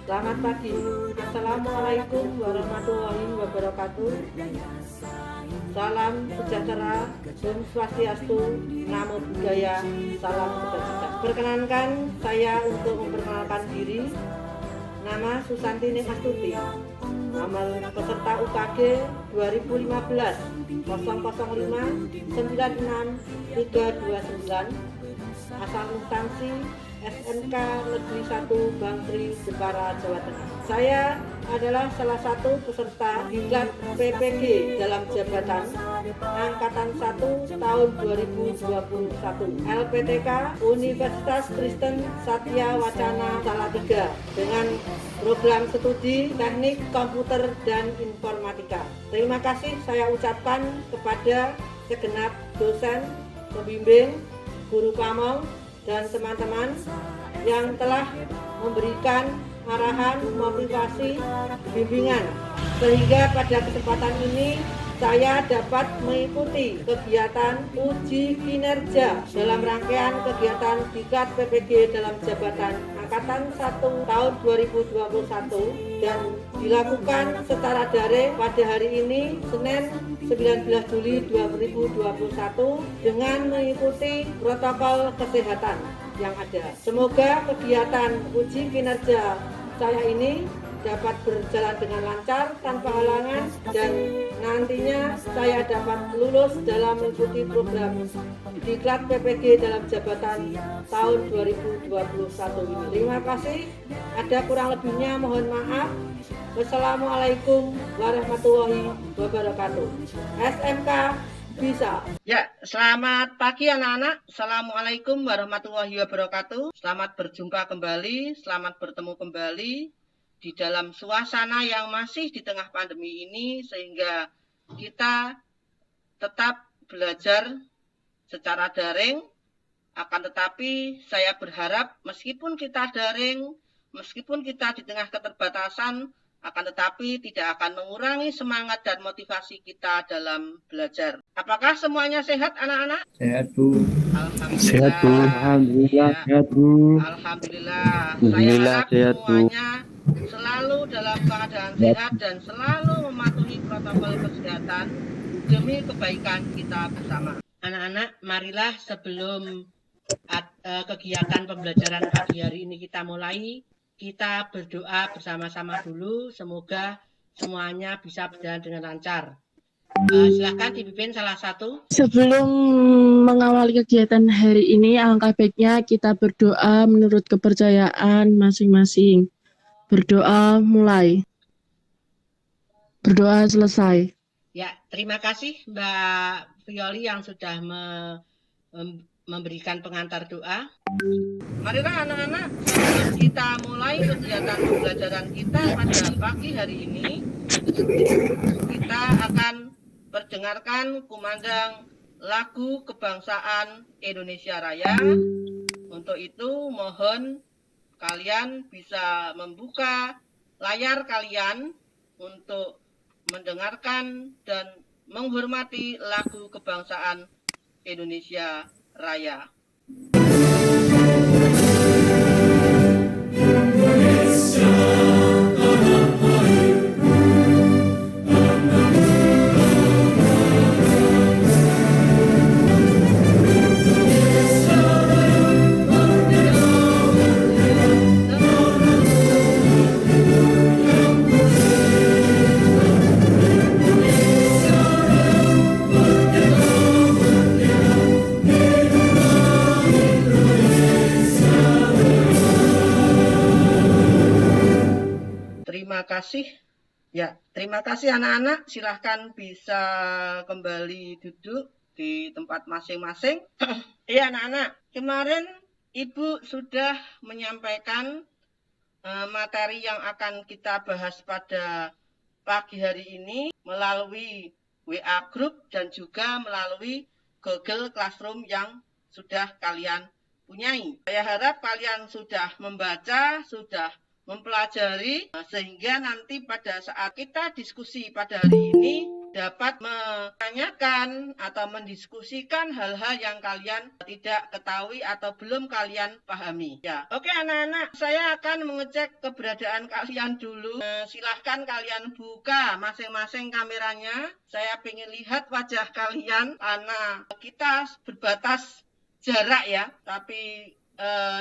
Selamat pagi. Assalamualaikum warahmatullahi wabarakatuh. Salam sejahtera, Om Swastiastu, Namo Buddhaya, salam kebajikan. Perkenankan saya untuk memperkenalkan diri. Nama Susanti Ning Astuti. Nomor peserta UKG 2015 005 96 329. Asal instansi SMK Negeri 1 Bangkri, Jepara, Jawa Tengah. Saya adalah salah satu peserta diklat PPG dalam jabatan Angkatan 1 tahun 2021 LPTK Universitas Kristen Satya Wacana Salatiga dengan program studi Teknik Komputer dan Informatika. Terima kasih saya ucapkan kepada segenap dosen, pembimbing, guru pamong, dan teman-teman yang telah memberikan arahan, motivasi, bimbingan sehingga pada kesempatan ini saya dapat mengikuti kegiatan uji kinerja dalam rangkaian kegiatan diklat PPG dalam jabatan Angkatan 1 tahun 2021 dan dilakukan secara daring pada hari ini Senin 19 Juli 2021 dengan mengikuti protokol kesehatan yang ada. Semoga kegiatan uji kinerja saya ini dapat berjalan dengan lancar tanpa halangan dan nantinya saya dapat lulus dalam mengikuti program diklat PPG dalam jabatan tahun 2021 ini. Terima kasih. Ada kurang lebihnya mohon maaf. Wassalamualaikum warahmatullahi wabarakatuh. SMK bisa. Ya, selamat pagi anak-anak. Assalamualaikum warahmatullahi wabarakatuh. Selamat berjumpa kembali, selamat bertemu kembali di dalam suasana yang masih di tengah pandemi ini sehingga kita tetap belajar secara daring. Akan tetapi saya berharap meskipun kita daring, meskipun kita di tengah keterbatasan, akan tetapi tidak akan mengurangi semangat dan motivasi kita dalam belajar. Apakah semuanya sehat anak-anak? Sehat, Bu. Alhamdulillah. Sehat, Bu. Alhamdulillah sehat, Bu. Alhamdulillah. Saya Alhamdulillah harap sehat, Bu. semuanya selalu dalam keadaan sehat dan selalu mematuhi protokol kesehatan demi kebaikan kita bersama. Anak-anak, marilah sebelum kegiatan pembelajaran pagi hari ini kita mulai, kita berdoa bersama-sama dulu. Semoga semuanya bisa berjalan dengan lancar. Silahkan dipimpin salah satu. Sebelum mengawali kegiatan hari ini, alangkah baiknya kita berdoa menurut kepercayaan masing-masing. Berdoa mulai. Berdoa selesai. Ya, terima kasih Mbak Violi yang sudah memberikan pengantar doa. Marilah anak-anak, sebelum kita mulai kegiatan pembelajaran kita pada pagi hari ini, kita akan perdengarkan kumandang lagu kebangsaan Indonesia Raya. Untuk itu mohon kalian bisa membuka layar kalian untuk mendengarkan dan menghormati lagu kebangsaan Indonesia Raya. Terima kasih anak-anak. Silahkan bisa kembali duduk di tempat masing-masing. Iya anak-anak, kemarin Ibu sudah menyampaikan materi yang akan kita bahas pada pagi hari ini melalui WA Group dan juga melalui Google Classroom yang sudah kalian punyai. Saya harap kalian sudah membaca, sudah mempelajari, sehingga nanti pada saat kita diskusi pada hari ini dapat menanyakan atau mendiskusikan hal-hal yang kalian tidak ketahui atau belum kalian pahami. Ya, oke anak-anak, saya akan mengecek keberadaan kalian dulu. Silahkan kalian buka masing-masing kameranya. Saya ingin lihat wajah kalian karena kita berbatas jarak ya, tapi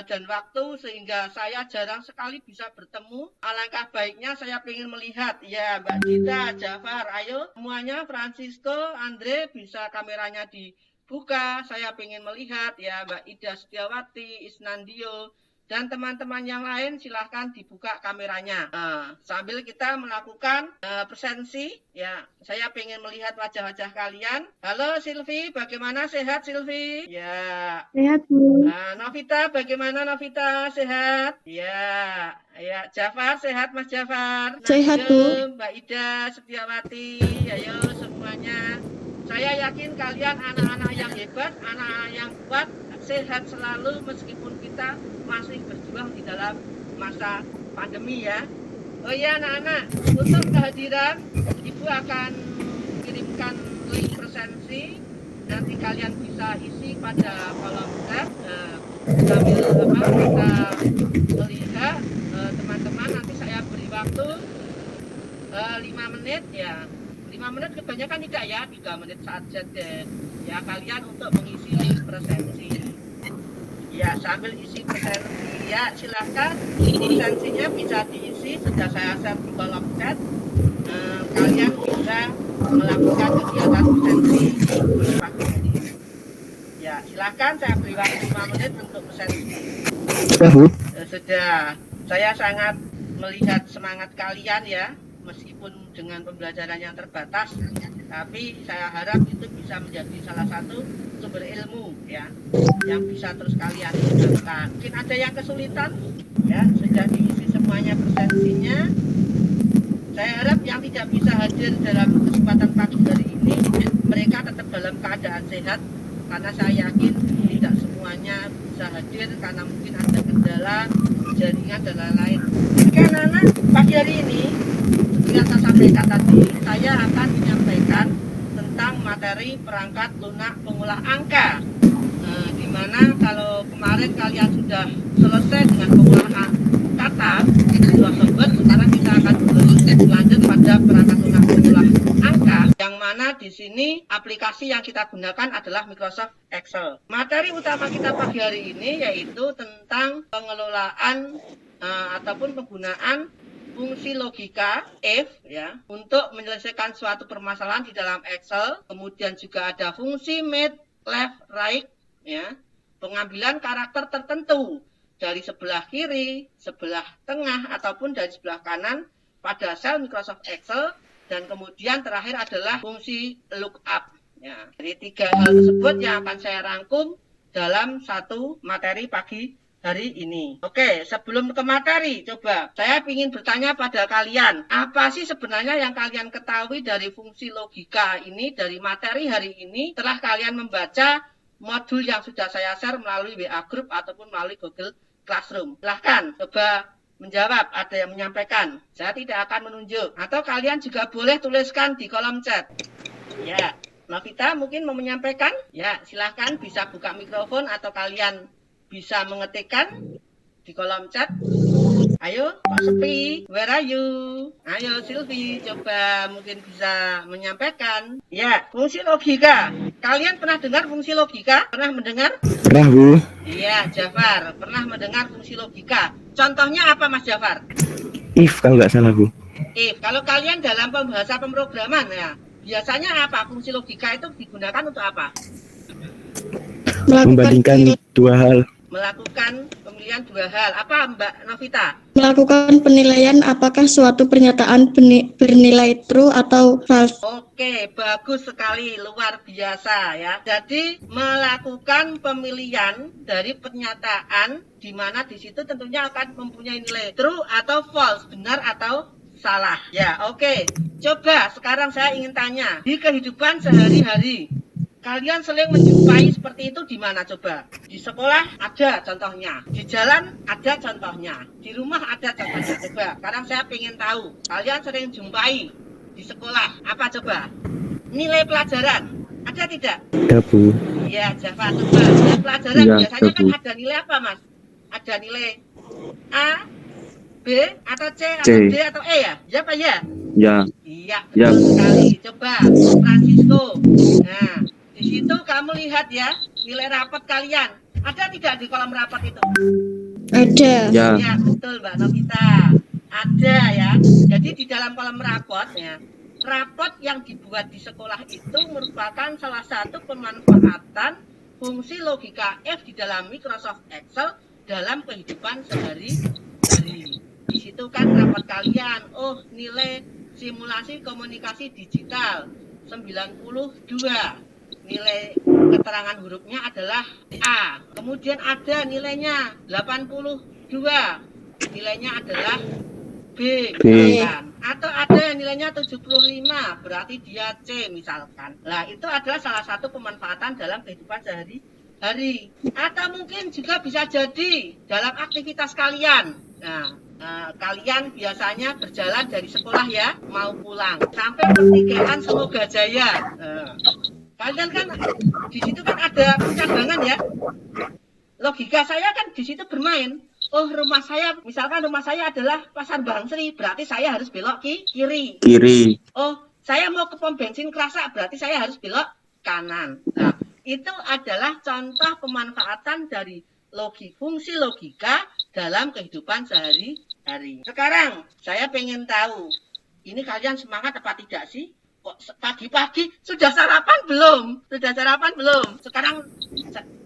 dan waktu sehingga saya jarang sekali bisa bertemu. Alangkah baiknya saya ingin melihat ya Mbak Gita, Jafar, ayo semuanya, Francisco, Andre, bisa kameranya dibuka. Saya ingin melihat ya Mbak Ida Setiawati, Isnandio, dan teman-teman yang lain silahkan dibuka kameranya. Sambil kita melakukan presensi, ya saya ingin melihat wajah-wajah kalian. Halo Silvi, bagaimana, sehat Silvi? Ya. Sehat, Bu. Novita, bagaimana Novita, sehat? Ya. Ya, Jafar, sehat Mas Jafar? Sehat, Bu. Mbak Ida Setiawati, ayo semuanya. Saya yakin kalian anak-anak yang hebat, anak-anak yang kuat, sehat selalu meskipun kita masih berjuang di dalam masa pandemi ya. Oh iya anak-anak, untuk kehadiran Ibu akan kirimkan link presensi. Nanti kalian bisa isi pada kolom chat. Sambil kita melihat teman-teman, nanti saya beri waktu 5 menit ya. 5 menit kebanyakan tidak ya, 3 menit saja deh. Ya kalian untuk mengisi link presensi. Ya, sambil isi presensi ya, silahkan presensinya bisa diisi, sudah saya share di kolom chat. Kalian bisa melakukan kegiatan presensi pagi ini. Ya, silahkan saya beri waktu 5 menit untuk presensi. Sudah, saya sangat melihat semangat kalian ya, meskipun dengan pembelajaran yang terbatas, tapi saya harap itu bisa menjadi salah satu sumber ilmu ya, yang bisa terus kalian gunakan. Mungkin ada yang kesulitan ya, sudah diisi semuanya presensinya. Saya harap yang tidak bisa hadir dalam kesempatan pagi hari ini, mereka tetap dalam keadaan sehat, karena saya yakin tidak semuanya bisa hadir karena mungkin ada kendala jaringan dan lain-lain. Oke anak-anak, pagi hari ini yang saya sampaikan tadi, saya akan menyampaikan tentang materi perangkat lunak pengolah angka. Di mana kalau kemarin kalian sudah selesai dengan pengolahan kata, sobat, sekarang kita akan lanjut pada perangkat lunak pengolah angka, yang mana di sini aplikasi yang kita gunakan adalah Microsoft Excel. Materi utama kita pagi hari ini yaitu tentang pengelolaan ataupun penggunaan fungsi logika if ya untuk menyelesaikan suatu permasalahan di dalam Excel. Kemudian juga ada fungsi made, left, right ya, pengambilan karakter tertentu dari sebelah kiri, sebelah tengah ataupun dari sebelah kanan pada sel Microsoft Excel. Dan kemudian terakhir adalah fungsi lookup ya. Jadi 3 hal tersebut yang akan saya rangkum dalam satu materi pagi hari ini. Oke, sebelum ke materi, coba saya ingin bertanya pada kalian, apa sih sebenarnya yang kalian ketahui dari fungsi logika ini, dari materi hari ini, setelah kalian membaca modul yang sudah saya share melalui WA Group ataupun melalui Google Classroom? Silahkan, coba menjawab, ada yang menyampaikan. Saya tidak akan menunjuk, atau kalian juga boleh tuliskan di kolom chat. Ya, Novita mungkin mau menyampaikan? Ya, silahkan bisa buka mikrofon atau kalian bisa mengetikkan di kolom chat. Ayo, Pak Sepi, where are you? Ayo, Silvi, coba mungkin bisa menyampaikan. Ya, fungsi logika. Kalian pernah dengar fungsi logika? Pernah mendengar? Pernah, Bu. Iya, Jafar, pernah mendengar fungsi logika. Contohnya apa, Mas Jafar? If, kalau nggak salah, Bu. If. Kalau kalian dalam bahasa pemrograman, ya, biasanya apa? Fungsi logika itu digunakan untuk apa? Membandingkan dua hal. Melakukan pemilihan 2 hal. Apa, Mbak Novita? Melakukan penilaian apakah suatu pernyataan bernilai true atau false. Oke, bagus sekali, luar biasa ya. Jadi melakukan pemilihan dari pernyataan di mana di situ tentunya akan mempunyai nilai true atau false, benar atau salah. Ya, oke. Coba sekarang saya ingin tanya, di kehidupan sehari-hari kalian sering menjumpai seperti itu di mana coba? Di sekolah ada contohnya, di jalan ada contohnya, di rumah ada contohnya. Coba, sekarang saya ingin tahu, kalian sering jumpai di sekolah apa coba? nilai pelajaran. Ada tidak? Ada, Bu. Iya, Java. Coba nilai pelajaran Iya, biasanya ada, kan Bu. ada nilai apa, Mas? Ada nilai A, B, atau C, C. atau D, atau E ya? Ya apa ya? Ya. Iya, Ya. betul sekali. Coba, Francisco. Nah, di situ kamu lihat ya, nilai rapot kalian. Ada tidak di kolom rapot itu? Ada. Ya. Ya, betul Mbak Novita. Ada ya. Jadi di dalam kolom rapot ya, rapot yang dibuat di sekolah itu merupakan salah satu pemanfaatan fungsi logika F di dalam Microsoft Excel dalam kehidupan sehari-hari. Di situ kan rapot kalian, oh nilai simulasi komunikasi digital 92. Nilai keterangan hurufnya adalah A. Kemudian ada nilainya 82. Nilainya adalah B, misalkan. Atau ada nilainya 75, berarti dia C misalkan. Nah, itu adalah salah satu pemanfaatan dalam kehidupan sehari-hari. Atau mungkin juga bisa jadi dalam aktivitas kalian. Nah, kalian biasanya berjalan dari sekolah ya, mau pulang. Sampai pertigaan Semoga Jaya. Kalian kan di situ kan ada cadangan ya. Logika saya kan di situ bermain. Oh, rumah saya, misalkan rumah saya adalah Pasar Bangsri, berarti saya harus belok kiri. Kiri. Oh, saya mau ke pom bensin Kerasa, berarti saya harus belok kanan. Nah, itu adalah contoh pemanfaatan dari fungsi logika dalam kehidupan sehari-hari. Sekarang, saya pengen tahu, ini kalian semangat apa tidak sih? Kok pagi-pagi sudah sarapan belum? Sudah sarapan belum? Sekarang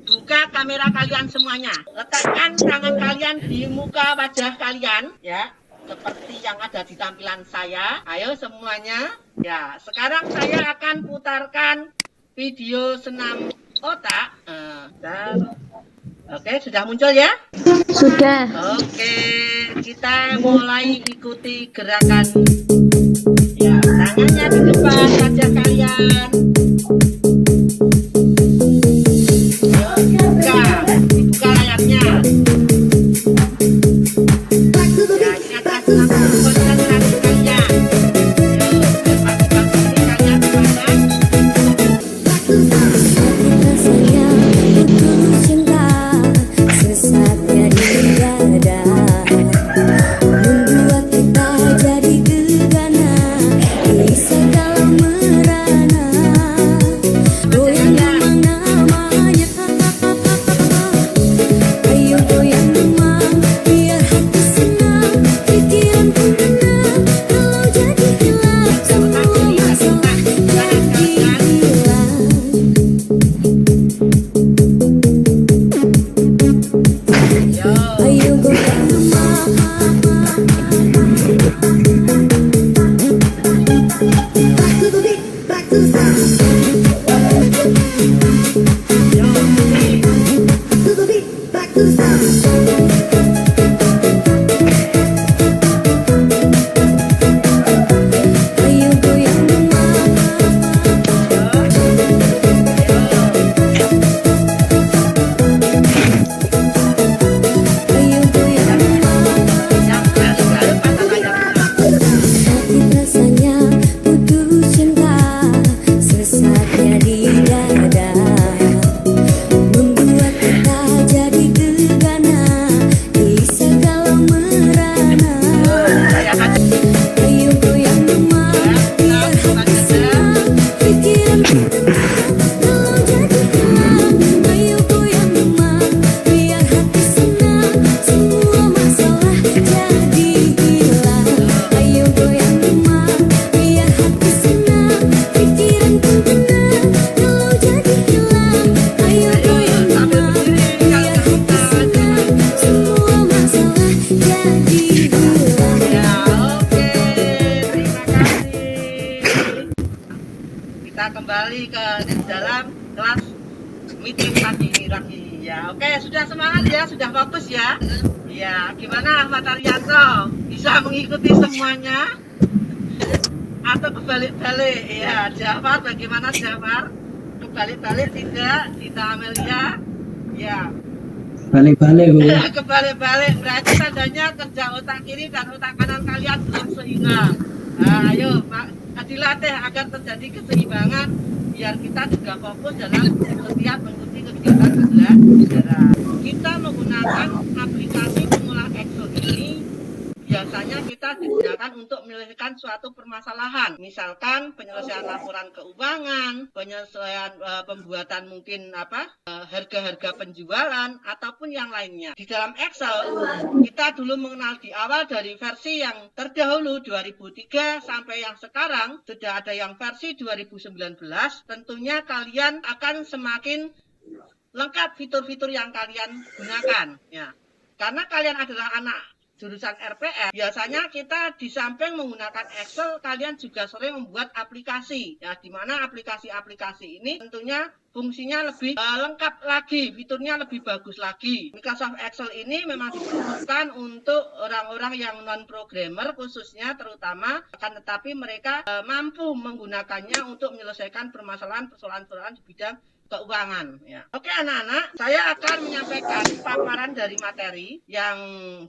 buka kamera kalian semuanya. Letakkan tangan kalian di muka wajah kalian ya, seperti yang ada di tampilan saya. Ayo semuanya. Ya, sekarang saya akan putarkan video senam otak. Oke, sudah muncul ya? Sudah. Oke, kita mulai ikuti gerakan. Ya, tangannya di depan wajah kalian. Dibuka layarnya. Ya, ini adalah senam konsentrasi kalian. Pagi-pagi ini kalian semangat. Kembali ke dalam kelas meeting pagi lagi ya. Oke, sudah semangat ya, sudah fokus ya. Ya, gimana Ahmad Arianto? Bisa mengikuti semuanya? Atau kebalik-balik? Ya, Jafar bagaimana Jafar? Kebalik-balik tidak? Dita Amelia? Ya. Balik-balik, Bu. Kebalik-balik berarti tandanya kerja otak kiri dan otak kanan kalian belum seimbang. Nah, ayo Pak dilatih agar terjadi keseimbangan biar kita juga fokus dalam setiap mengikuti kegiatan pembelajaran. Kita menggunakan aplikasi pengolah Excel ini biasanya kita digunakan untuk menyelesaikan suatu permasalahan, misalkan penyelesaian laporan keuangan, penyelesaian pembuatan mungkin harga-harga penjualan ataupun yang lainnya. Di dalam Excel kita dulu mengenal di awal dari versi yang terdahulu 2003 sampai yang sekarang sudah ada yang versi 2019. Tentunya kalian akan semakin lengkap fitur-fitur yang kalian gunakan, ya. Karena kalian adalah anak jurusan RPS, biasanya kita di samping menggunakan Excel, kalian juga sering membuat aplikasi, ya, di mana aplikasi-aplikasi ini tentunya fungsinya lebih lengkap lagi, fiturnya lebih bagus lagi. Microsoft Excel ini memang diperuntukkan untuk orang-orang yang non-programmer khususnya terutama, akan tetapi mereka mampu menggunakannya untuk menyelesaikan persoalan-persoalan di bidang keuangan, ya. Oke anak-anak, saya akan menyampaikan paparan dari materi yang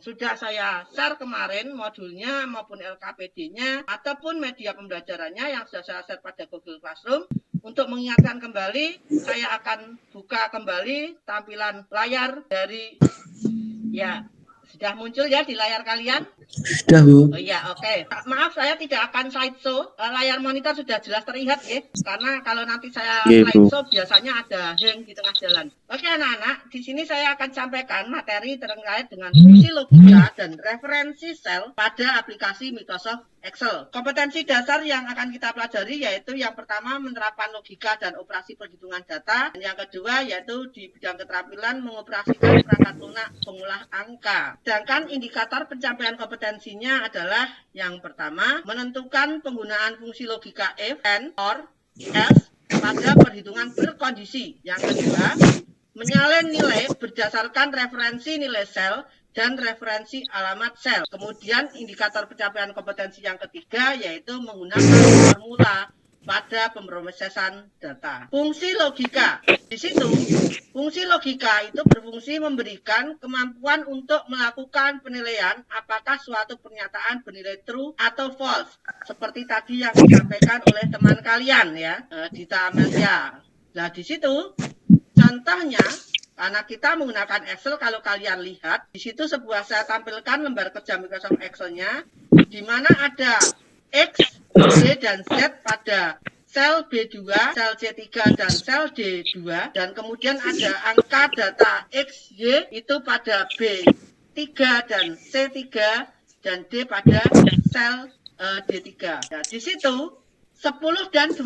sudah saya share kemarin, modulnya maupun LKPD-nya ataupun media pembelajarannya yang sudah saya share pada Google Classroom. Untuk mengingatkan kembali, saya akan buka kembali tampilan layar dari, ya, sudah muncul ya di layar kalian? Sudah, Bu. Oh iya, oke. Maaf, saya tidak akan slideshow. Layar monitor sudah jelas terlihat ya. Karena kalau nanti saya slideshow biasanya ada hang di tengah jalan. Oke anak-anak, di sini saya akan sampaikan materi terkait dengan fungsi logika dan referensi sel pada aplikasi Microsoft Excel. Kompetensi dasar yang akan kita pelajari yaitu yang pertama menerapkan logika dan operasi perhitungan data. Dan yang kedua yaitu di bidang keterampilan mengoperasikan perangkat lunak pengolah angka. Sedangkan indikator pencapaian kompetensinya adalah yang pertama menentukan penggunaan fungsi logika if, and, or, else pada perhitungan berkondisi. Yang kedua menyalin nilai berdasarkan referensi nilai sel dan referensi alamat sel. Kemudian indikator pencapaian kompetensi yang ketiga yaitu menggunakan formula pada pemrosesan data. Fungsi logika. Di situ, fungsi logika itu berfungsi memberikan kemampuan untuk melakukan penilaian apakah suatu pernyataan bernilai true atau false. Seperti tadi yang disampaikan oleh teman kalian ya, Dita Amelia. Nah, di situ contohnya karena kita menggunakan Excel, kalau kalian lihat di situ saya tampilkan lembar kerja Microsoft Excel-nya di mana ada X, Y, dan Z pada sel B2, sel C3, dan sel D2, dan kemudian ada angka data X, Y itu pada B3 dan C3 dan D pada sel D3. Nah, di situ 10 dan 20.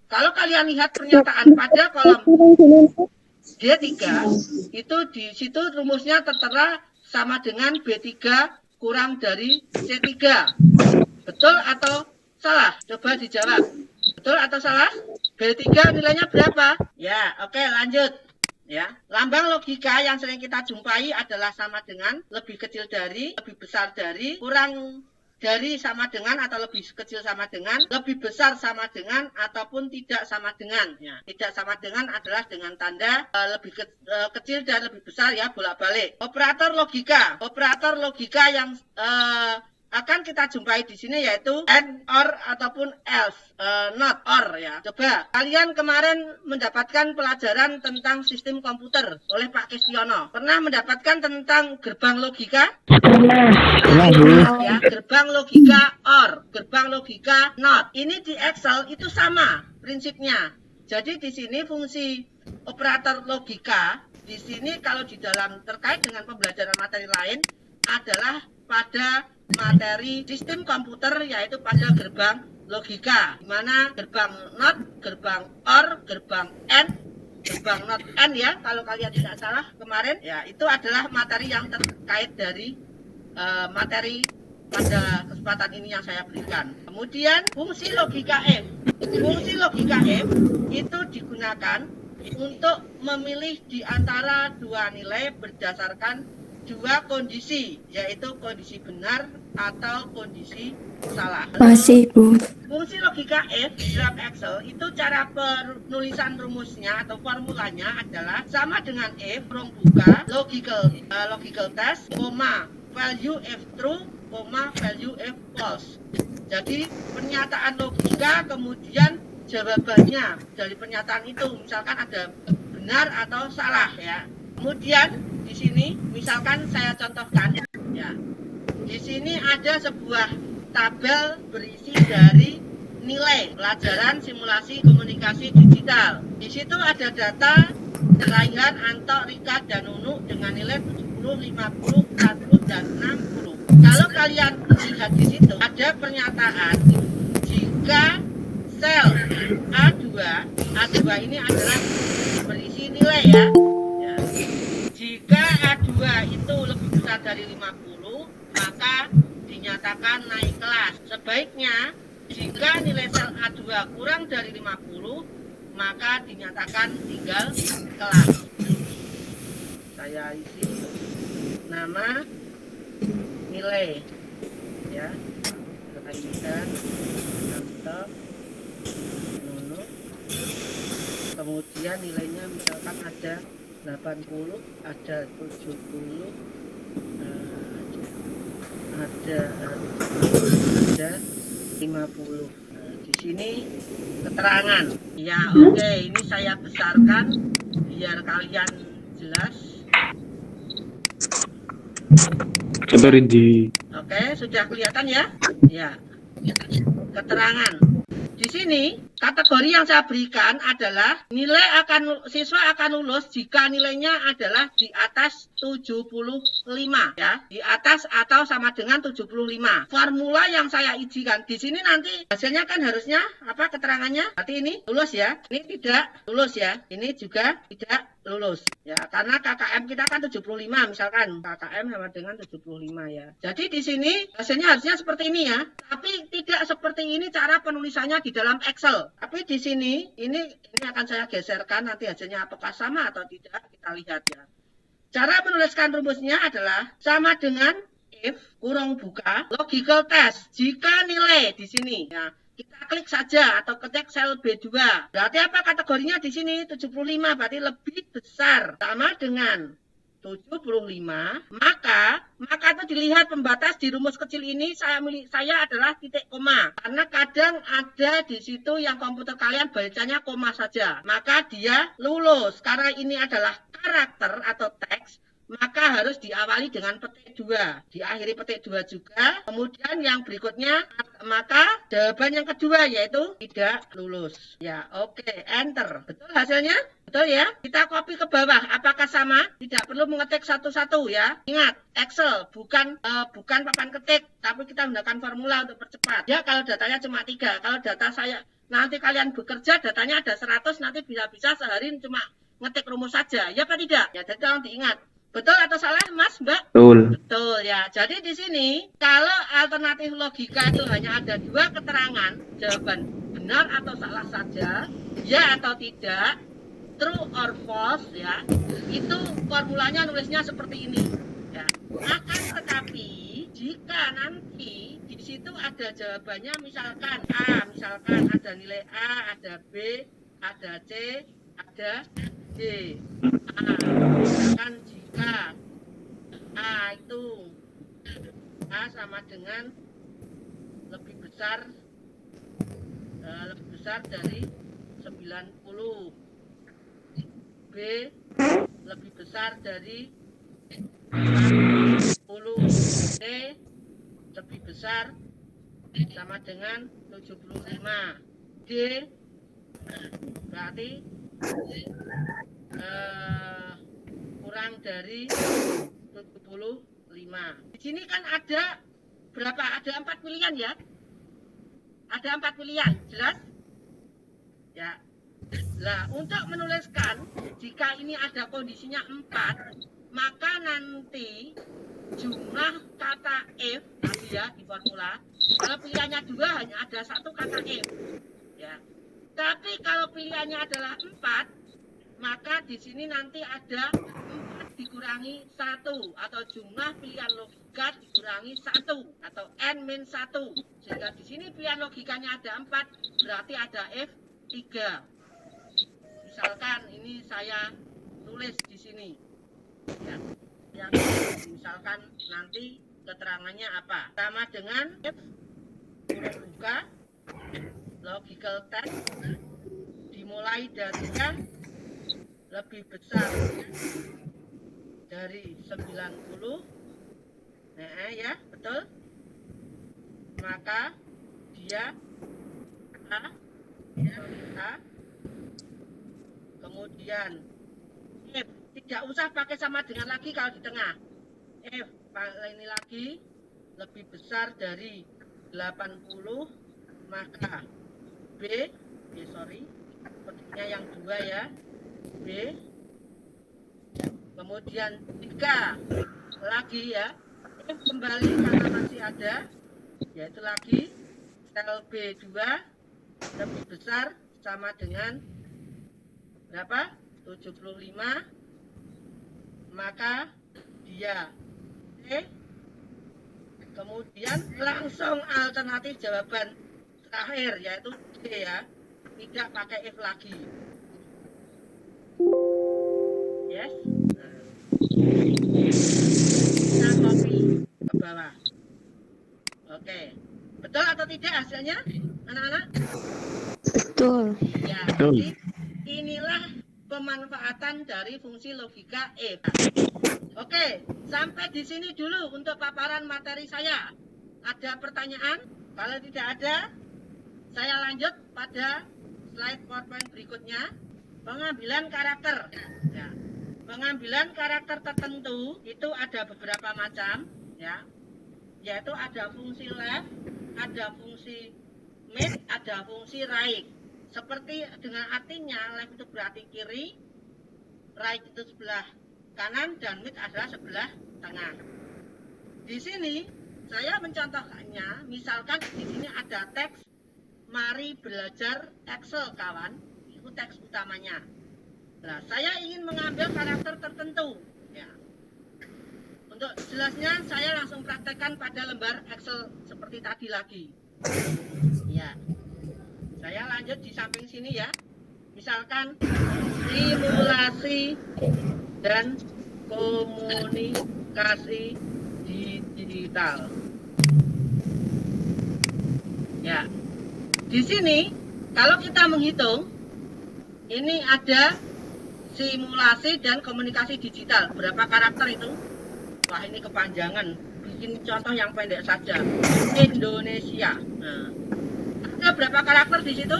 Kalau kalian lihat pernyataan pada kolom D3 itu di situ rumusnya tertera sama dengan B3 kurang dari C3. Betul atau salah? Coba dijawab. Betul atau salah? B3 nilainya berapa? Ya, oke, lanjut. Ya, lambang logika yang sering kita jumpai adalah sama dengan, lebih kecil dari, lebih besar dari, kurang dari sama dengan atau lebih kecil sama dengan, lebih besar sama dengan ataupun tidak sama dengan. Ya, tidak sama dengan adalah dengan tanda lebih kecil dan lebih besar ya, bolak-balik. Operator logika yang akan kita jumpai di sini yaitu and, or ataupun else, not or ya. Coba kalian kemarin mendapatkan pelajaran tentang sistem komputer oleh Pak Kestiono. Pernah mendapatkan tentang gerbang logika? Pernah, ya, gerbang logika or, gerbang logika not. Ini di Excel itu sama prinsipnya. Jadi di sini fungsi operator logika di sini kalau di dalam terkait dengan pembelajaran materi lain adalah pada materi sistem komputer yaitu pada gerbang logika, di mana gerbang not, gerbang or, gerbang and, gerbang not and ya kalau kalian tidak salah kemarin ya, itu adalah materi yang terkait dari materi pada kesempatan ini yang saya berikan. Kemudian fungsi logika F. Fungsi logika F itu digunakan untuk memilih di antara dua nilai berdasarkan dua kondisi, yaitu kondisi benar atau kondisi salah. Masih, Bu. Fungsi logika if dalam Excel itu cara penulisan rumusnya atau formulanya adalah sama dengan if ruang buka logical test, value if true, value if false. Jadi pernyataan logika kemudian jawabannya dari pernyataan itu, misalkan ada benar atau salah ya. Kemudian di sini misalkan saya contohkan ya. Di sini ada sebuah tabel berisi dari nilai pelajaran simulasi komunikasi digital. Di situ ada data Raihan, Anto, Rika, dan Nunu dengan nilai 70, 50, 40, dan 60. Kalau kalian lihat di situ ada pernyataan jika sel A2 ini adalah berisi nilai ya. Jika A2 itu lebih besar dari 50, maka dinyatakan naik kelas. Sebaiknya jika nilai sel A2 kurang dari 50, maka dinyatakan tinggal kelas. Saya isi nama, nilai ya, Raihan, Anto, Nunu, kemudian nilainya misalkan ada 80, ada 70, ada 50. Di sini keterangan ya. Oke, ini saya besarkan biar kalian jelas. Cobain di. Oke, sudah kelihatan ya? Ya. Keterangan. Di sini kategori yang saya berikan adalah siswa akan lulus jika nilainya adalah di atas 75 ya, di atas atau sama dengan 75. Formula yang saya izinkan di sini nanti hasilnya kan harusnya apa keterangannya? Berarti ini lulus ya. Ini tidak lulus ya. Ini juga tidak lulus ya, karena KKM kita kan 75 misalkan. KKM sama dengan 75 ya. Jadi di sini hasilnya harusnya seperti ini ya. Tapi tidak seperti ini cara penulisannya di dalam Excel. Tapi di sini ini akan saya geserkan nanti hasilnya apakah sama atau tidak kita lihat ya. Cara menuliskan rumusnya adalah sama dengan if kurung buka logical test. Jika nilai di sini ya, kita klik saja atau ketik sel B2. Berarti apa kategorinya di sini 75, berarti lebih besar sama dengan 75, maka itu dilihat pembatas di rumus kecil ini saya adalah titik koma. Karena kadang ada di situ yang komputer kalian bacanya koma saja, maka dia lulus. Karena ini adalah karakter atau teks, maka harus diawali dengan petik 2, diakhiri petik 2 juga. Kemudian yang berikutnya, maka jawaban yang kedua yaitu tidak lulus. Ya, oke, enter. Betul hasilnya? Betul ya? Kita copy ke bawah. Apakah sama? Tidak perlu mengetik satu-satu ya. Ingat, Excel bukan papan ketik, tapi kita menggunakan formula untuk percepat. Ya, kalau datanya cuma 3. Kalau data saya nanti kalian bekerja datanya ada 100, nanti bisa sehari cuma ngetik rumus saja. Ya apa tidak? Ya, jadi tolong diingat. Betul atau salah, Mas, Mbak? Betul. Betul ya. Jadi di sini kalau alternatif logika itu hanya ada 2 keterangan, jawaban benar atau salah saja, ya atau tidak, true or false ya. Itu formulanya nulisnya seperti ini. Ya. Akan tetapi jika nanti di situ ada jawabannya misalkan A, misalkan ada nilai A, ada B, ada C, ada D. Misalkan jika A itu A sama dengan lebih besar dari 90, B lebih besar dari 40, C lebih besar sama dengan 75, D berarti kurang dari 75. Di sini kan ada berapa? Ada 4 pilihan ya. Ada 4 pilihan, jelas? Ya. Nah, untuk menuliskan jika ini ada kondisinya 4, maka nanti jumlah kata if tadi ya di formula. Kalau pilihannya 2 hanya ada 1 kata if. Ya. Tapi kalau pilihannya adalah 4, maka di sini nanti ada 4 dikurangi 1 atau jumlah pilihan logika dikurangi 1 atau n-1. Sehingga di sini pilihan logikanya ada 4, berarti ada if 3. Misalkan ini saya tulis di sini. Ya. Yang misalkan nanti keterangannya apa? Sama dengan if membuka logical test dimulai dari yang lebih besar dari 90. Nah, ya, betul. Maka dia A. Kemudian F, tidak usah pakai sama dengan lagi kalau di tengah. F, ini lagi lebih besar dari 80, maka B, sepertinya yang 2 ya, B. Kemudian 3 lagi ya, F kembali karena masih ada, yaitu lagi sel B2 lebih besar sama dengan berapa? 75, maka dia C. Kemudian langsung alternatif jawaban terakhir yaitu D ya, tidak pakai F lagi. Yes. Kita copy ke bawah. Oke, betul atau tidak hasilnya, anak-anak? Betul. Ya, Betul. jadi inilah pemanfaatan dari fungsi logika F. Oke, sampai di sini dulu untuk paparan materi saya. Ada pertanyaan? Kalau tidak ada, saya lanjut pada slide PowerPoint berikutnya. Pengambilan karakter. Ya. Pengambilan karakter tertentu itu ada beberapa macam, ya. Yaitu ada fungsi left, ada fungsi mid, ada fungsi right. Seperti dengan artinya left itu berarti kiri, right itu sebelah kanan, dan mid adalah sebelah tengah. Di sini saya mencontohkannya, misalkan di sini ada teks "Mari belajar Excel kawan", itu teks utamanya. Nah, saya ingin mengambil karakter tertentu. Ya. Untuk jelasnya saya langsung praktekkan pada lembar Excel seperti tadi lagi. Ya. Saya lanjut di samping sini ya. Misalkan simulasi dan komunikasi digital. Ya. Di sini kalau kita menghitung ini ada simulasi dan komunikasi digital. Berapa karakter itu? Wah, ini kepanjangan. Bikin contoh yang pendek saja. Indonesia. Nah, ada berapa karakter di situ?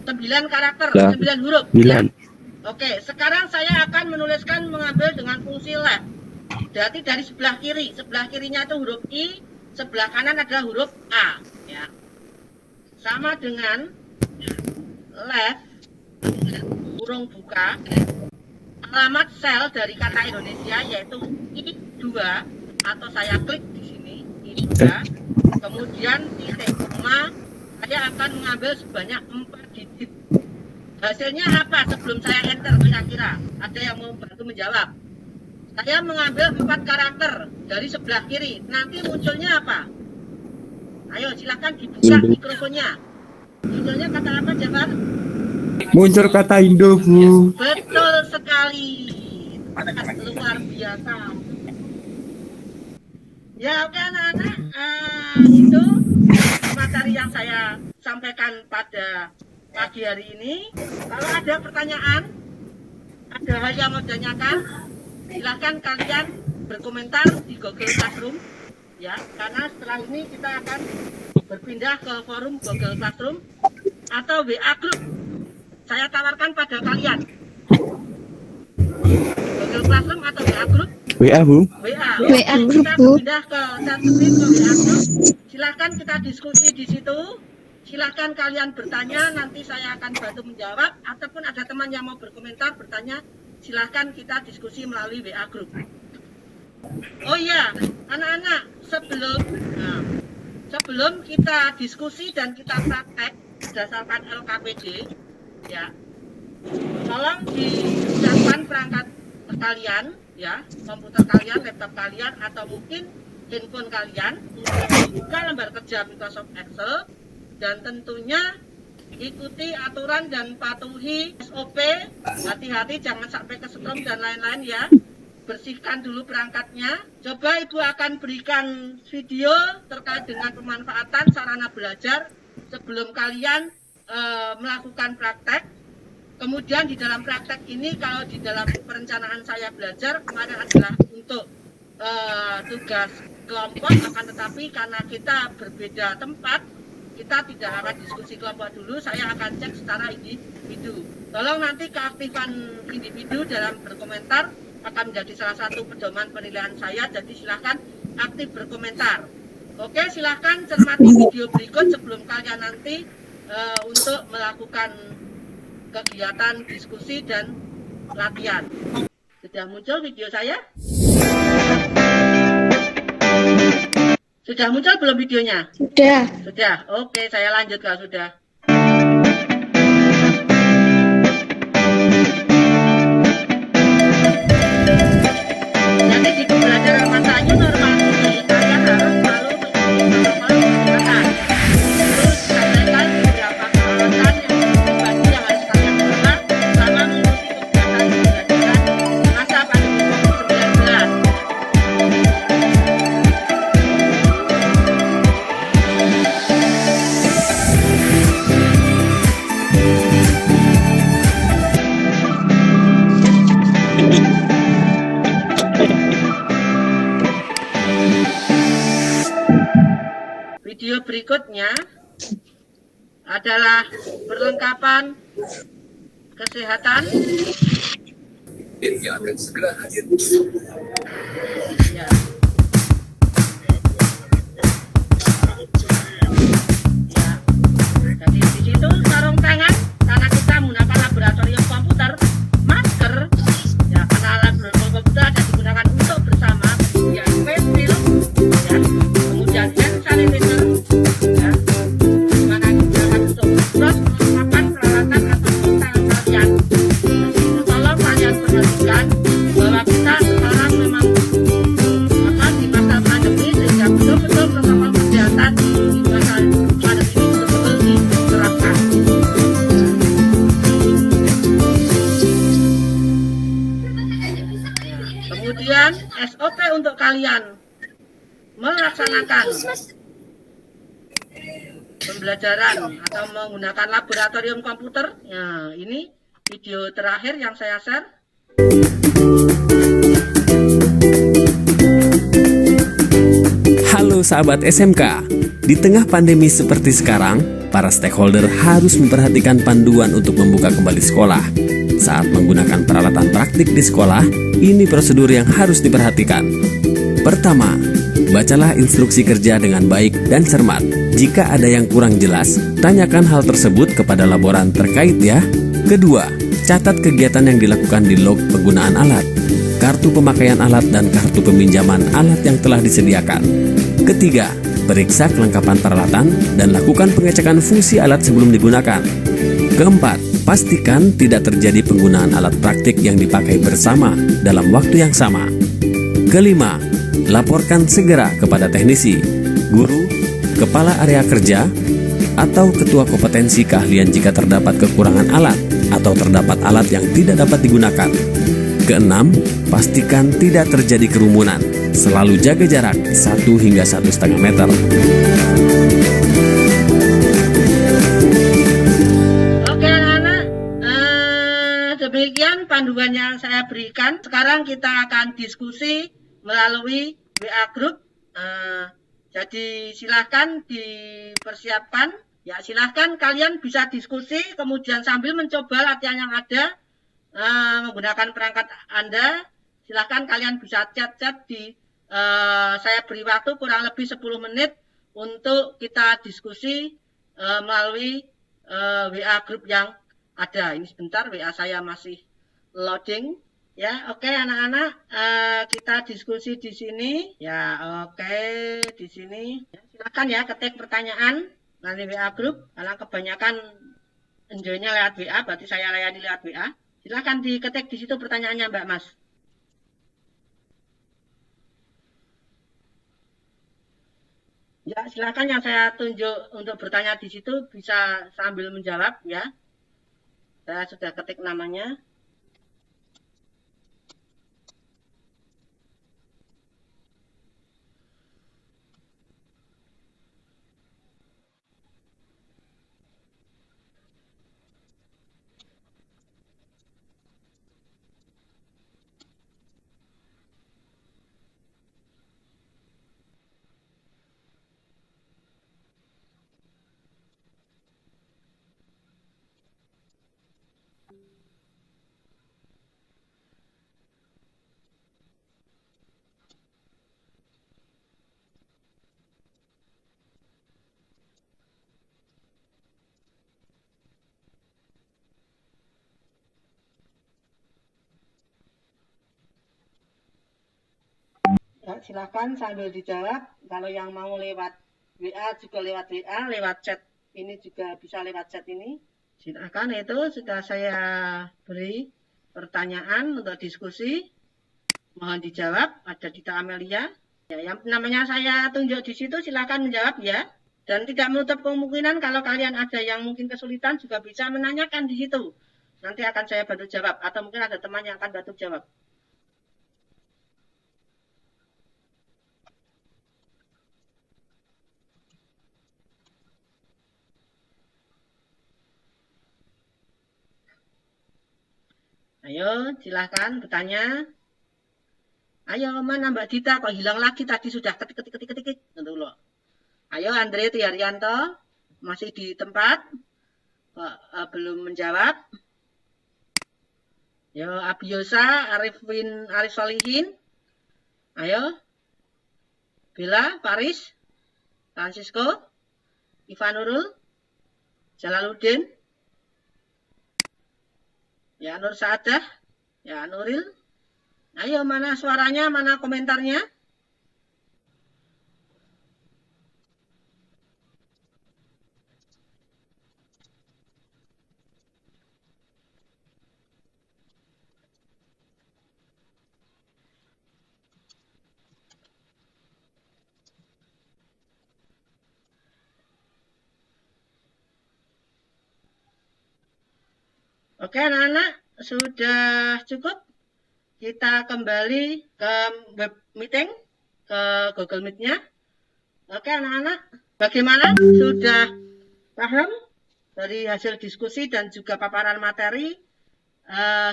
9 karakter, 9 huruf. 9. Ya? Oke, sekarang saya akan menuliskan mengambil dengan fungsi left. Berarti dari sebelah kiri. Sebelah kirinya itu huruf I, sebelah kanan adalah huruf A. Ya. Sama dengan left, kurung buka, alamat sel dari kata Indonesia yaitu I2, atau saya klik di sini I2, kemudian titik koma, saya akan mengambil sebanyak 4 digit. Hasilnya apa sebelum saya enter kira-kira? Ada yang mau bantu menjawab? Saya mengambil 4 karakter dari sebelah kiri, nanti munculnya apa? Ayo silakan dibuka mikrofonnya. Munculnya kata apa, Jafar? Muncul kata Indo, Bu. Betul sekali. Luar biasa. Ya, oke anak-anak. Itu materi yang saya sampaikan pada pagi hari ini. Kalau ada pertanyaan, ada hal yang mau ditanyakan, silahkan kalian berkomentar di Google Classroom. Ya, karena setelah ini kita akan berpindah ke forum Google Classroom atau WA Group. Saya tawarkan pada kalian. Google Classroom atau WA Group? WA, Bu. WA Group, kita Bu. pindah ke chat screen ke WA Group. Silahkan kita diskusi di situ. Silahkan kalian bertanya, nanti saya akan bantu menjawab. Ataupun ada teman yang mau berkomentar, bertanya, silahkan kita diskusi melalui WA Group. Oh iya, anak-anak, sebelum kita diskusi dan kita praktek berdasarkan LKPD, ya, tolong disiapkan perangkat kalian, ya, komputer kalian, laptop kalian, atau mungkin handphone kalian untuk membuka lembar kerja Microsoft Excel, dan tentunya ikuti aturan dan patuhi SOP, hati-hati jangan sampai kesetrum dan lain-lain ya. dibersihkan dulu perangkatnya. Coba Ibu akan berikan video terkait dengan pemanfaatan sarana belajar sebelum kalian melakukan praktek. Kemudian di dalam praktek ini, kalau di dalam perencanaan saya belajar kemarin adalah untuk tugas kelompok, akan tetapi karena kita berbeda tempat, kita tidak akan diskusi kelompok dulu, saya akan cek secara individu. Tolong nanti keaktifan individu dalam berkomentar akan menjadi salah satu pedoman penilaian saya, jadi silahkan aktif berkomentar. Oke, silahkan cermati video berikut sebelum kalian nanti untuk melakukan kegiatan diskusi dan latihan. Sudah muncul video saya? Sudah muncul belum videonya? Sudah. Sudah. Oke, saya lanjut kalau sudah. Jadi di pembelajaran masanya normal ini kalian harus selalu mengikuti protokol kesehatan. Terus sampaikan beberapa peralatan pribadi yang harus kalian bawa selama mengikuti kegiatan pembelajaran masa pandemi COVID-19. Video berikutnya adalah perlengkapan kesehatan. Yang akan segera hadir. Ya. Jadi di situ sarung tangan karena kita menggunakan laboratorium komputer, masker ya karena laboratorium komputer ada digunakan untuk bersama, ya face shield, ya kemudian hand sanitizer, ya dimana digunakan untuk terus melakukan peralatan atau tangan kalian. Jadi tolong kalian perhatikan bahwa kita sekarang memang di masa pandemi sehingga betul-betul protokol kesehatan di masa pandemi ini betul-betul diterapkan. Kemudian SOP untuk kalian melaksanakan pembelajaran atau menggunakan laboratorium komputer. Nah, ini video terakhir yang saya share. Halo sahabat SMK, di tengah pandemi seperti sekarang, para stakeholder harus memperhatikan panduan untuk membuka kembali sekolah. Saat menggunakan peralatan praktik di sekolah, ini prosedur yang harus diperhatikan. Pertama, bacalah instruksi kerja dengan baik dan cermat. Jika ada yang kurang jelas, tanyakan hal tersebut kepada laboran terkait ya. Kedua, catat kegiatan yang dilakukan di log penggunaan alat, kartu pemakaian alat dan kartu peminjaman alat yang telah disediakan. Ketiga, periksa kelengkapan peralatan dan lakukan pengecekan fungsi alat sebelum digunakan. Keempat, pastikan tidak terjadi penggunaan alat praktik yang dipakai bersama dalam waktu yang sama. Kelima, laporkan segera kepada teknisi, guru, kepala area kerja, atau ketua kompetensi keahlian jika terdapat kekurangan alat atau terdapat alat yang tidak dapat digunakan. Keenam, pastikan tidak terjadi kerumunan. Selalu jaga jarak 1 hingga 1,5 meter. Oke anak-anak, demikian panduan yang saya berikan. Sekarang kita akan diskusi melalui WA Group. Jadi silahkan dipersiapkan. Ya silahkan kalian bisa diskusi, kemudian sambil mencoba latihan yang ada menggunakan perangkat Anda. Silahkan kalian bisa chat-chat di saya beri waktu kurang lebih 10 menit untuk kita diskusi melalui WA Group yang ada. Ini sebentar, WA saya masih loading. Ya, oke anak-anak, kita diskusi di sini. Ya, oke di sini. Ya, silakan ya ketik pertanyaan melalui WA Group. Karena kebanyakan enjoy-nya lewat WA, berarti saya layani lewat WA. Silakan diketik di situ pertanyaannya, Mbak Mas. Ya, silakan yang saya tunjuk untuk bertanya di situ bisa sambil menjawab ya. Saya sudah ketik namanya. silahkan sambil dijawab. Kalau yang mau lewat WA juga lewat WA, lewat chat ini juga bisa lewat chat ini. Silahkan, itu sudah saya beri pertanyaan untuk diskusi. Mohon dijawab. Ada Dita Amelia. Ya, yang namanya saya tunjuk di situ silahkan menjawab ya. Dan tidak menutup kemungkinan kalau kalian ada yang mungkin kesulitan juga bisa menanyakan di situ. Nanti akan saya bantu jawab atau mungkin ada teman yang akan bantu jawab. Ayo, silahkan bertanya. Ayo, mana Mbak Dita? Kok hilang lagi? Tadi sudah ketik. Tentu loh. Ayo, Andre Tiaryanto. Masih di tempat. Kok belum menjawab? Yo, Abiosa, Arif Solihin. Ayo. Bella, Paris, Francisco, Ivanurul, Jalaluddin. Ya, Nur Saadah, ya, Nuril. Ayo, mana suaranya, mana komentarnya? Oke, anak-anak, sudah cukup. Kita kembali ke web meeting, ke Google Meet-nya. Oke, anak-anak, bagaimana? Sudah paham dari hasil diskusi dan juga paparan materi,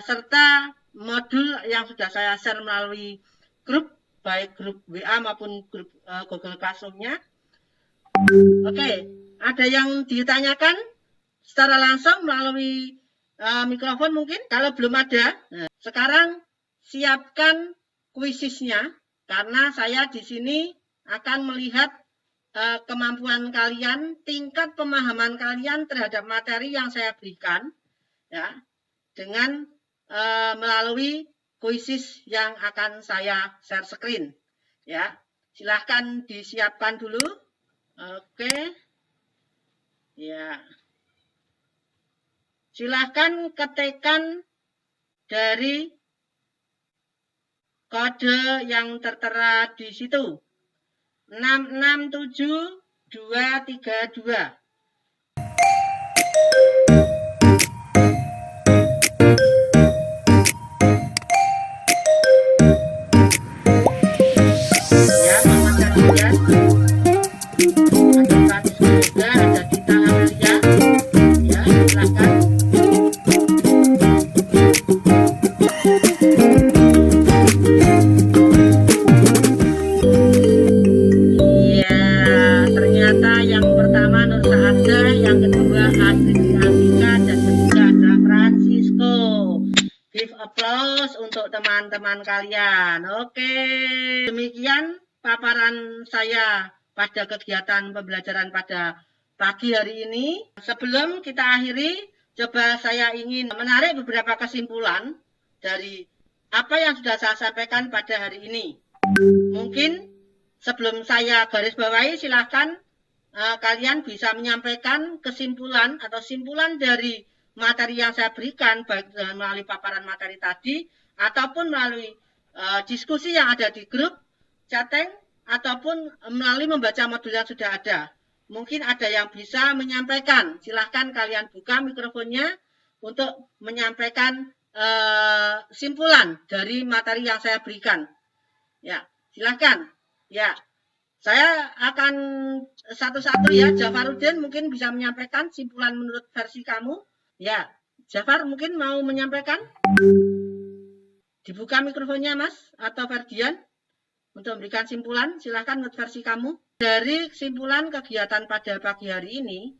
serta modul yang sudah saya share melalui grup, baik grup WA maupun grup Google Classroom-nya. Oke, ada yang ditanyakan secara langsung melalui mikrofon mungkin? Kalau belum ada, sekarang siapkan kuisisnya karena saya di sini akan melihat kemampuan kalian, tingkat pemahaman kalian terhadap materi yang saya berikan, ya, dengan melalui kuisis yang akan saya share screen, ya. Silahkan disiapkan dulu. Oke, ya. Silahkan ketikkan dari kode yang tertera di situ. 667232. Ya, Mama Karya. Ada Francisco juga, ada Dita Amelia. Ya, silahkan. Yang kedua Astrid Andika dan ketiga ada Francisco. Give applause untuk teman-teman kalian. Oke, demikian paparan saya pada kegiatan pembelajaran pada pagi hari ini. Sebelum kita akhiri, coba saya ingin menarik beberapa kesimpulan dari apa yang sudah saya sampaikan pada hari ini. Mungkin sebelum saya garis bawahi, silahkan kalian bisa menyampaikan kesimpulan atau simpulan dari materi yang saya berikan, baik melalui paparan materi tadi, ataupun melalui diskusi yang ada di grup, chatting, ataupun melalui membaca modul yang sudah ada. Mungkin ada yang bisa menyampaikan. Silahkan kalian buka mikrofonnya untuk menyampaikan simpulan dari materi yang saya berikan. Ya, silahkan. Ya. Saya akan satu-satu ya, Jafaruddin mungkin bisa menyampaikan simpulan menurut versi kamu. Ya, Jafar mungkin mau menyampaikan? Dibuka mikrofonnya Mas atau Ferdian untuk memberikan simpulan, silahkan menurut versi kamu. Dari simpulan kegiatan pada pagi hari ini,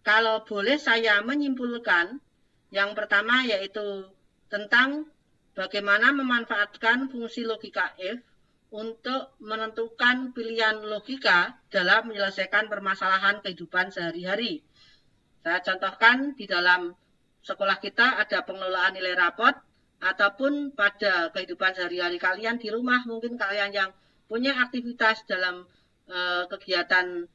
kalau boleh saya menyimpulkan, yang pertama yaitu tentang bagaimana memanfaatkan fungsi logika if untuk menentukan pilihan logika dalam menyelesaikan permasalahan kehidupan sehari-hari. Saya contohkan di dalam sekolah kita ada pengelolaan nilai rapot, ataupun pada kehidupan sehari-hari kalian di rumah, mungkin kalian yang punya aktivitas dalam kegiatan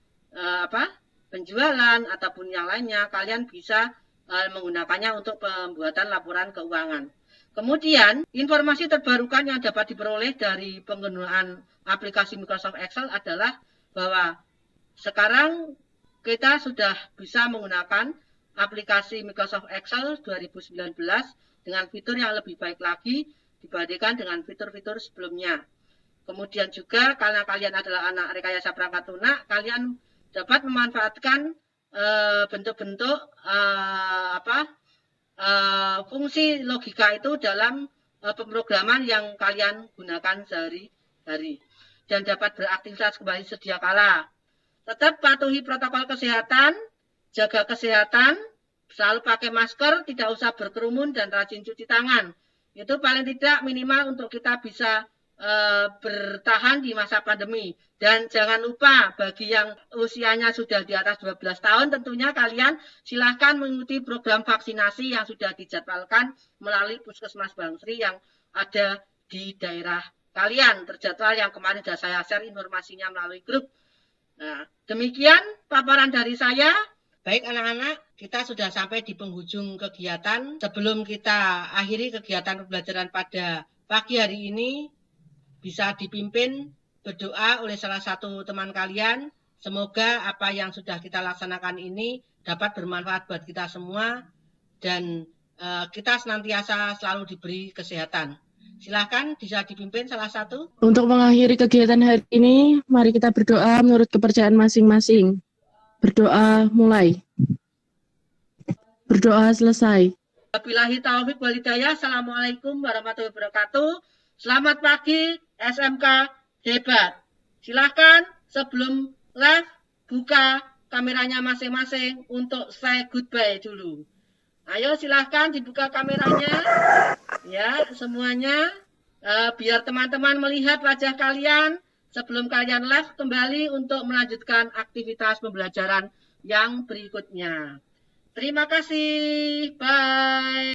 penjualan ataupun yang lainnya, kalian bisa menggunakannya untuk pembuatan laporan keuangan. Kemudian, informasi terbarukan yang dapat diperoleh dari penggunaan aplikasi Microsoft Excel adalah bahwa sekarang kita sudah bisa menggunakan aplikasi Microsoft Excel 2019 dengan fitur yang lebih baik lagi dibandingkan dengan fitur-fitur sebelumnya. Kemudian juga karena kalian adalah anak rekayasa perangkat lunak, kalian dapat memanfaatkan bentuk-bentuk fungsi logika itu dalam pemrograman yang kalian gunakan sehari-hari dan dapat beraktivitas kembali sedia kala. Tetap patuhi protokol kesehatan, jaga kesehatan, selalu pakai masker, tidak usah berkerumun dan rajin cuci tangan. Itu paling tidak minimal untuk kita bisa bertahan di masa pandemi. Dan jangan lupa bagi yang usianya sudah di atas 12 tahun, tentunya kalian silahkan mengikuti program vaksinasi yang sudah dijadwalkan melalui Puskesmas Bangsri yang ada di daerah kalian. Terjadwal yang kemarin sudah saya share informasinya melalui grup. Nah, demikian paparan dari saya. Baik anak-anak, kita sudah sampai di penghujung kegiatan. Sebelum kita akhiri kegiatan pembelajaran pada pagi hari ini, bisa dipimpin berdoa oleh salah satu teman kalian. Semoga apa yang sudah kita laksanakan ini dapat bermanfaat buat kita semua dan kita senantiasa selalu diberi kesehatan. Silakan bisa dipimpin salah satu. Untuk mengakhiri kegiatan hari ini, mari kita berdoa menurut kepercayaan masing-masing. Berdoa mulai. Berdoa selesai. Wabillahi taufik wal hidayah. Assalamualaikum warahmatullahi wabarakatuh. Selamat pagi SMK Hebat. Silahkan sebelum live buka kameranya masing-masing untuk say goodbye dulu. Ayo silahkan dibuka kameranya. Ya, semuanya. Biar teman-teman melihat wajah kalian sebelum kalian live kembali untuk melanjutkan aktivitas pembelajaran yang berikutnya. Terima kasih. Bye.